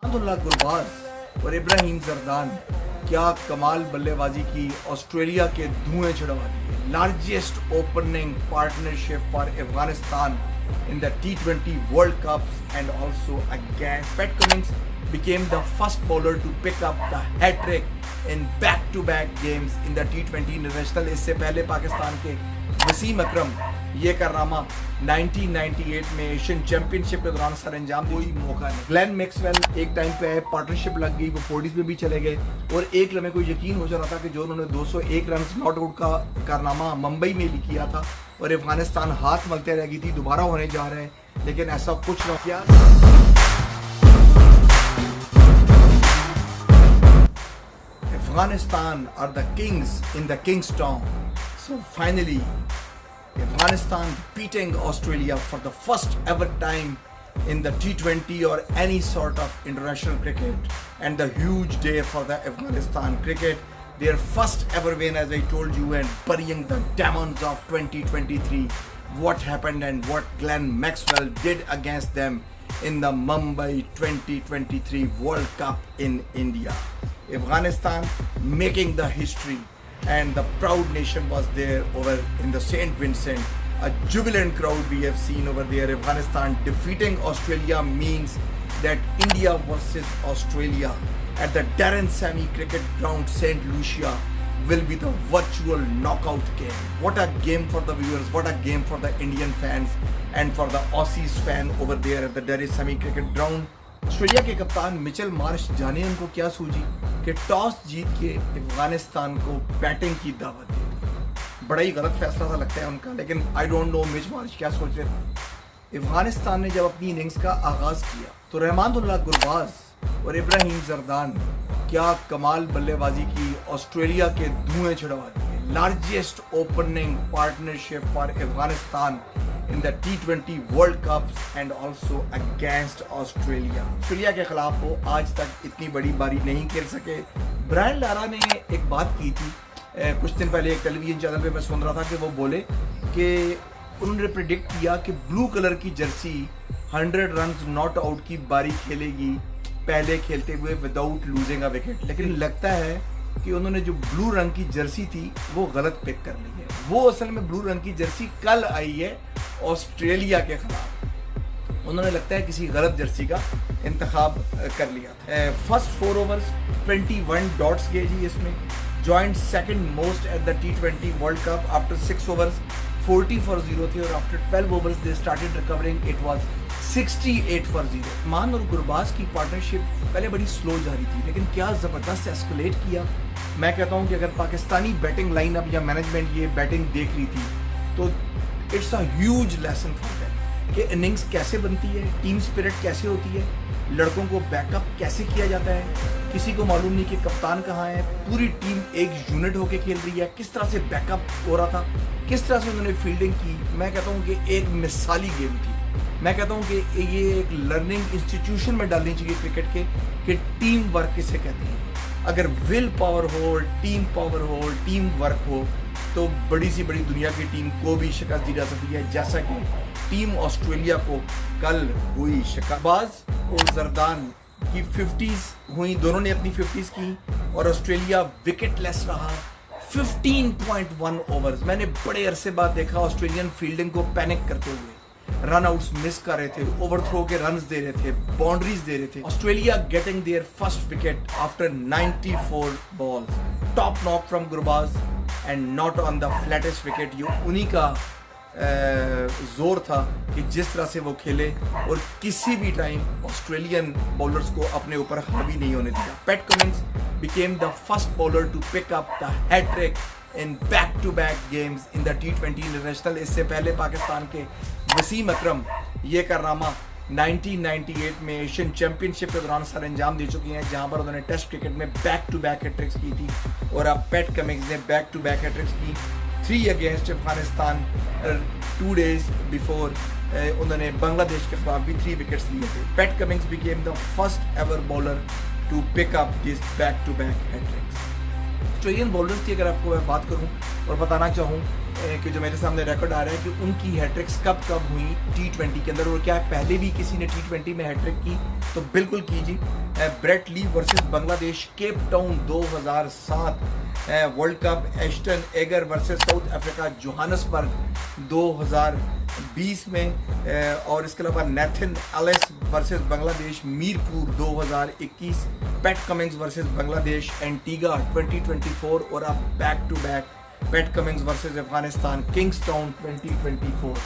अब्दुल्ला गुरबाज और इब्राहिम जरदान क्या कमाल बल्लेबाजी की, ऑस्ट्रेलिया के धुएं छुड़वा दिए। Largest opening partnership for Afghanistan in the T20 World Cups and also again Pat Cummins became the first bowler to pick up the hat trick in back-to-back games in the T20 International। इससे पहले पाकिस्तान के वसीम अकरम ये कारनामा 1998 में Asian championship के दौरान sir अंजाम कोई मौका नहीं। ग्लेन मैक्सवेल एक टाइम पे पार्टनरशिप लग गई, वो 40s में भी चले गए और एक लम्हे को यकीन हो रहा था कि जो उन्होंने 201 रन नॉट आउट का कारनामा मुंबई में भी किया था और अफगानिस्तान हाथ मलते रह गई थी, दोबारा होने जा रहे हैं, लेकिन ऐसा कुछ न किया। Afghanistan are the kings in the Kingstown. So finally, Afghanistan beating Australia for the first ever time in the T20 or any sort of international cricket, and the huge day for the Afghanistan cricket. Their first ever win, as I told you, and burying the demons of 2023. What happened and what Glenn Maxwell did against them in the Mumbai 2023 World Cup in India. Afghanistan making the history, and the proud nation was there over in the St. Vincent. A jubilant crowd we have seen over there. Afghanistan defeating Australia means that India versus Australia at the Darren Sammy Cricket Ground, St. Lucia, will be the virtual knockout game. What a game for the viewers, what a game for the Indian fans and for the Aussies fan over there at the Darren Sammy Cricket Ground. Australia के कप्तान Mitchell Marsh, जाने उनको क्या सूझी कि toss जीत के अफगानिस्तान को batting की दावत दी। बड़ा ही गलत फैसला सा लगता है उनका, लेकिन I don't know Mitch Marsh क्या सोच रहे थे। अफगानिस्तान ने जब अपनी इनिंग्स का आगाज किया तो रहमानुल्लाह गुरबाज और इब्राहिम जरदान क्या कमाल बल्लेबाजी की, ऑस्ट्रेलिया के धुएं छुड़वा दिए। Largest opening partnership for Afghanistan in the T20 World Cups and also against Australia। Australia के खिलाफ वो आज तक इतनी बड़ी बारी नहीं खेल सके। ब्रायन लारा ने एक बात की थी कुछ दिन पहले, एक टेलीविजन चैनल पे मैं सुन रहा था कि वो बोले कि उन्होंने प्रिडिक्ट किया कि ब्लू कलर की जर्सी 100 रन नॉट आउट की बारी खेलेगी पहले खेलते हुए विदाउट लूजिंग अ विकेट, लेकिन लगता है कि उन्होंने जो ब्लू रंग की जर्सी थी वो गलत पिक कर ली है। वो असल में ब्लू रंग की जर्सी कल आई है ऑस्ट्रेलिया के खिलाफ, उन्होंने लगता है किसी गलत जर्सी का इंतखाब कर लिया था। फर्स्ट 4 ओवर्स 21 डॉट्स गए जी इसमें, joint second most at the T20 world cup after 6 overs 40 for 0 थे और after 12 overs they started recovering, it was 68 for 0। मान और गुरबाज की पार्टनरशिप पहले बड़ी स्लो जा रही थी, लेकिन क्या जबरदस्त एस्केलेट किया। मैं कहता हूं कि अगर पाकिस्तानी बैटिंग लाइनअप या मैनेजमेंट ये बैटिंग देख रही थी तो it's a huge lesson for them कि इनिंग्स कैसे बनती है, टीम स्पिरिट कैसे होती है, लड़कों को बैकअप कैसे किया जाता है, किसी को मालूम नहीं कि कप्तान कहाँ है, पूरी टीम एक यूनिट होकर खेल रही है, किस तरह से बैकअप हो रहा था, किस तरह से उन्होंने फील्डिंग की। मैं कहता हूँ कि एक मिसाली गेम थी। मैं कहता हूँ कि ये एक लर्निंग इंस्टीट्यूशन में डालनी चाहिए क्रिकेट के कि टीम वर्क किसे कहते हैं। अगर विल पावर हो, टीम पावर हो, टीम वर्क हो तो बड़ी सी बड़ी दुनिया की टीम को भी शिकस्त दी जा सकती है, जैसा कि टीम ऑस्ट्रेलिया को कल हुई। शिकबाज और जरदान की 50s हुई, दोनों ने अपनी 50s की और ऑस्ट्रेलिया विकेटलेस रहा 15.1 ओवर्स। मैंने बड़े अरसे बाद देखा ऑस्ट्रेलियन फील्डिंग को पैनिक करते हुए, रन आउट्स मिस कर रहे थे, ओवरथ्रो के रन्स दे रहे थे, बाउंड्रीज दे रहे थे। Australia getting their first wicket after 94 balls, top knock from Gurbaz and not on the flattest wicket. ये उन्हीं का जोर था कि जिस तरह से वो खेले और किसी भी टाइम ऑस्ट्रेलियन बॉलर्स को अपने ऊपर हावी नहीं होने दिया। PAT Cummins became the first bowler to pick up the hat trick in back-to-back games in the T20 International। इससे पहले पाकिस्तान के वसीम अकरम ये कारनामा 1998 में एशियन चैंपियनशिप के दौरान सर अंजाम दे चुकी हैं, जहां पर उन्होंने टेस्ट क्रिकेट में बैक-टू-बैक हैट्रिक्स की थी और अब पैट कमिंस ने बैक-टू-बैक हैट्रिक्स की। 3 अगेंस्ट अफगानिस्तान 2 days बिफोर उन्होंने बांग्लादेश के खिलाफ भी 3 विकेट्स लिए थे। PAT Cummins became the first ever bowler to pick up this back-to-back hat-tricks। Australian bowlers की अगर आपको मैं बात करूं और बताना चाहूं कि जो मेरे सामने रिकॉर्ड आ रहा है कि उनकी हैट्रिक्स कब कब हुई T20 के अंदर, और क्या पहले भी किसी ने T20 में हैट्रिक की तो बिल्कुल कीजिए। Brett Lee versus Bangladesh, Cape Town 2007, World Cup Ashton Agar versus South Africa Johannesburg 2020 में, और इसके अलावा Nathan Ellis versus Bangladesh Mirpur 2021, Pat Cummins versus Bangladesh Antigua 2024, और अब back to back Pat Cummins versus Afghanistan Kingstown 2024।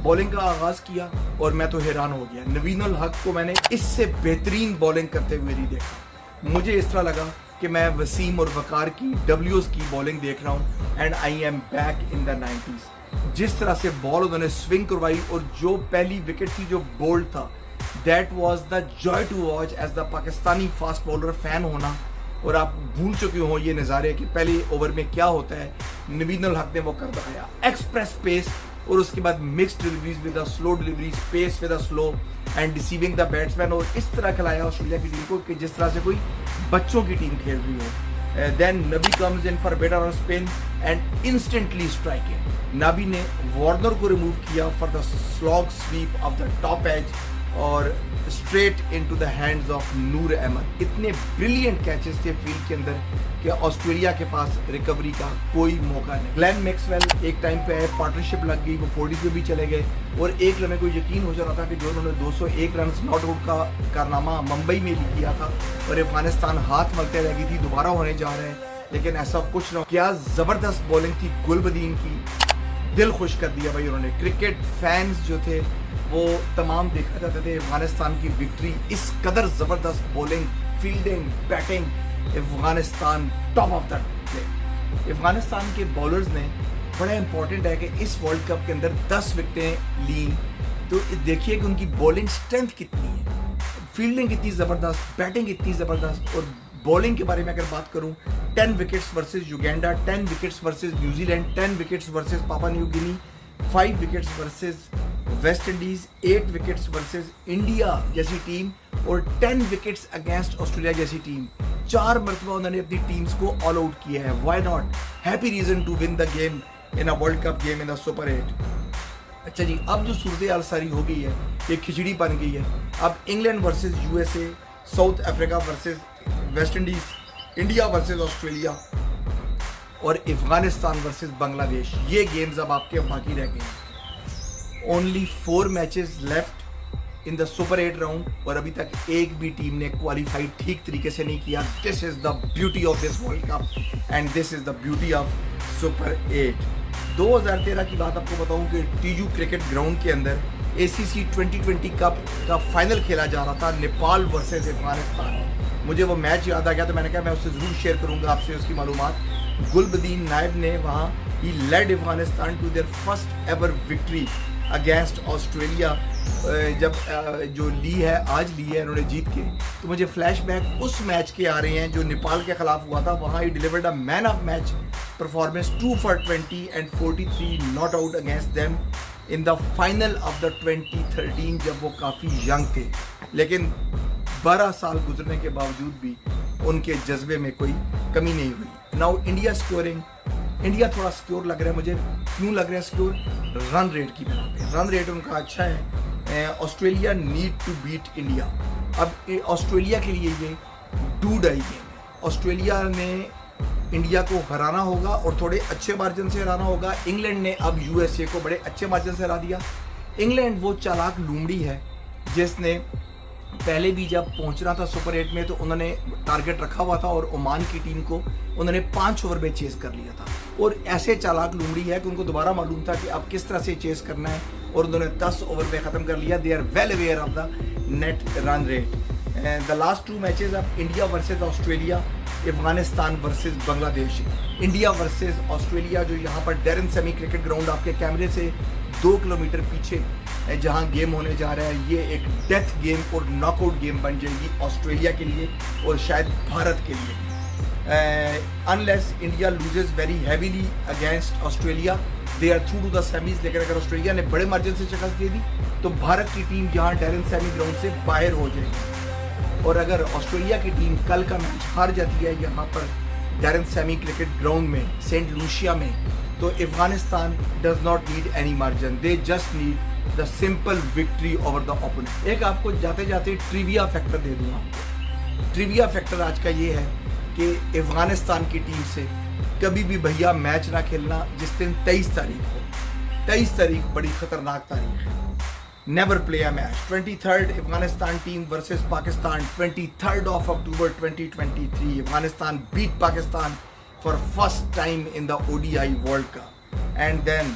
Bowling का आगाज किया और मैं तो हैरान हो गया। नवीन उल हक को मैंने इससे बेहतरीन बॉलिंग करते हुए नहीं देखा। मुझे इस तरह लगा कि मैं वसीम और वकार की डब्ल्यूज की बॉलिंग देख रहा हूँ, and I am back in the 90s। जिस तरह से बॉल उन्होंने स्विंग करवाई और जो पहली विकेट थी जो बोल्ड था, that was the joy to watch as the Pakistani fast bowler fan होना। और आप भूल चुके हो ये नज़ारे कि पहले ओवर में क्या होता है, नवीन उल हक ने वो कर दिखाया, एक्सप्रेस पेस, और उसके बाद mixed deliveries with a slow deliveries, pace with a slow and deceiving the batsman, और इस तरह खिलाया ऑस्ट्रेलिया की टीम को कि जिस तरह से कोई बच्चों की टीम खेल रही हो। Then Nabi comes in for better on spin and instantly striking. Nabi ने वार्नर को रिमूव किया for the slog sweep off the top edge और straight into the hands of Noor Ahmad. इतने ब्रिलियंट कैचेस थे फील्ड के अंदर कि ऑस्ट्रेलिया के पास रिकवरी का कोई मौका नहीं। ग्लेन मैक्सवेल एक टाइम पे पार्टनरशिप लग गई, वो 40 में भी चले गए, और एक लम्हे को यकीन हो जा रहा था कि जो उन्होंने 201 रन नॉट आउट का कारनामा मुंबई में भी किया था और अफगानिस्तान हाथ मलते रह गई थी, दोबारा होने जा रहे हैं, लेकिन ऐसा कुछ ना। क्या जबरदस्त बॉलिंग थी गुलबदीन की, दिल खुश कर दिया भाई उन्होंने। क्रिकेट फैंस जो थे वो तमाम देखना चाहते थे अफगानिस्तान की विक्ट्री। इस कदर ज़बरदस्त bowling, fielding, batting, Afghanistan top of the play. Afghanistan के बॉलर्स ने, बड़ा इंपॉर्टेंट है कि इस वर्ल्ड कप के अंदर 10 विकेटें ली, तो देखिए कि उनकी बॉलिंग स्ट्रेंथ कितनी है, फील्डिंग कितनी ज़बरदस्त, बैटिंग कितनी ज़बरदस्त। और बॉलिंग के बारे में अगर बात करूं, 10 wickets versus Uganda, 10 wickets versus न्यूजीलैंड, 10 wickets versus Papua New Guinea, 5 wickets versus West Indies, 8 wickets versus India जैसी टीम, और 10 विकेट्स अगेंस्ट ऑस्ट्रेलिया जैसी टीम। 4 मरतबा उन्होंने अपनी टीम्स को ऑल आउट किया है। Why not, happy reason to win the game in a World Cup game in the super 8। अच्छा जी, अब जो सूरत हाल सारी हो गई है, ये खिचड़ी बन गई है। अब England versus USA, south Africa versus West Indies, India versus Australia, और अफगानिस्तान वर्सेस बांग्लादेश, ये गेम्स अब आपके बाकी रह गए हैं। Only 4 matches left in the super 8 round, और अभी तक एक भी टीम ने क्वालिफाई ठीक तरीके से नहीं किया। This is the beauty of this world cup and this is the beauty of super 8। 2013 की बात आपको बताऊं कि टीजू क्रिकेट ग्राउंड के अंदर ACC 2020 कप का फाइनल खेला जा रहा था, नेपाल वर्सेस अफगानिस्तान। मुझे वो मैच याद आ गया तो मैंने कहा मैं उससे ज़रूर शेयर करूंगा आपसे उसकी मालूमात। गुलबदीन नायब ने वहाँ ही led Afghanistan to their first ever victory against Australia. जब जो ली है, आज ली है उन्होंने जीत के, तो मुझे फ्लैशबैक उस मैच के आ रहे हैं जो नेपाल के खिलाफ हुआ था। वहाँ ही delivered a man of match performance, 2 for 20 and 43 not out against them in the final of the 2013, जब वो काफ़ी यंग थे। लेकिन 12 साल गुजरने के बावजूद भी उनके जज्बे में कोई कमी नहीं हुई। नाउ इंडिया स्कोरिंग, इंडिया थोड़ा सिक्योर लग रहा है मुझे। क्यों लग रहा है सिक्योर? रन रेट की बिना पे। रन रेट उनका अच्छा है। Australia need to beat India. अब ऑस्ट्रेलिया के लिए ये डू डाई गेम है। ऑस्ट्रेलिया ने इंडिया को हराना होगा और थोड़े अच्छे मार्जिन से हराना होगा। इंग्लैंड ने अब यूएसए को बड़े अच्छे मार्जिन से हरा दिया। इंग्लैंड वो चालाक लूमड़ी है जिसने पहले भी जब पहुंचना था सुपर 8 में तो उन्होंने टारगेट रखा हुआ था और ओमान की टीम को उन्होंने 5 ओवर में चेस कर लिया था। और ऐसे चालाक लूमड़ी है कि उनको दोबारा मालूम था कि अब किस तरह से चेस करना है और उन्होंने 10 ओवर में ख़त्म कर लिया। They are well aware of the net run rate. The last 2 matches अब India versus Australia, Afghanistan versus Bangladesh. India versus Australia जो यहाँ पर डेरन सेमी क्रिकेट ग्राउंड आपके कैमरे से 2 किलोमीटर पीछे जहाँ गेम होने जा रहा है, ये एक डेथ गेम और नॉकआउट गेम बन जाएगी ऑस्ट्रेलिया के लिए और शायद भारत के लिए। Unless India loses very heavily against Australia, they are through to the semis. लेकिन अगर ऑस्ट्रेलिया ने बड़े मार्जिन से शिकस्त दे दी तो भारत की टीम यहाँ डेरन सेमी ग्राउंड से बाहर हो जाएगी। और अगर ऑस्ट्रेलिया की टीम कल का मैच हार जाती है यहाँ पर डेरन सेमी क्रिकेट ग्राउंड में, सेंट लूसिया में, तो Afghanistan does not need any margin, they just need the simple victory over the opponent. एक आपको जाते जाते ट्रिविया फैक्टर दे दूंगा आपको। ट्रिविया फैक्टर आज का ये है कि अफगानिस्तान की टीम से कभी भी भैया मैच ना खेलना जिस दिन 23 तारीख हो। 23 तारीख बड़ी खतरनाक तारीख है। Never play a match. 23rd Afghanistan team versus Pakistan, 23rd of October 2023 Afghanistan beat Pakistan for first time in the ODI World Cup, and then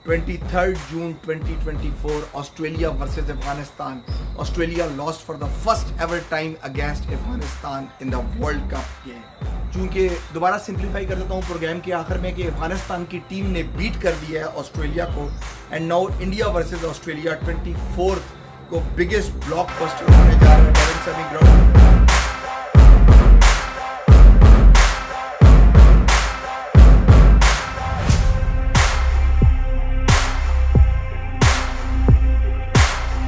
23rd June 2024 Australia versus Afghanistan. Australia lost for the first ever time against Afghanistan in the World Cup game. चूंकि दोबारा simplify कर देता हूँ programme के आखिर में कि अफगानिस्तान की टीम ने बीट कर दिया है ऑस्ट्रेलिया को, and now India versus Australia 24th को बिगेस्ट ब्लॉकबस्टर होने जा रहा है डेविन सेमी ग्राउंड।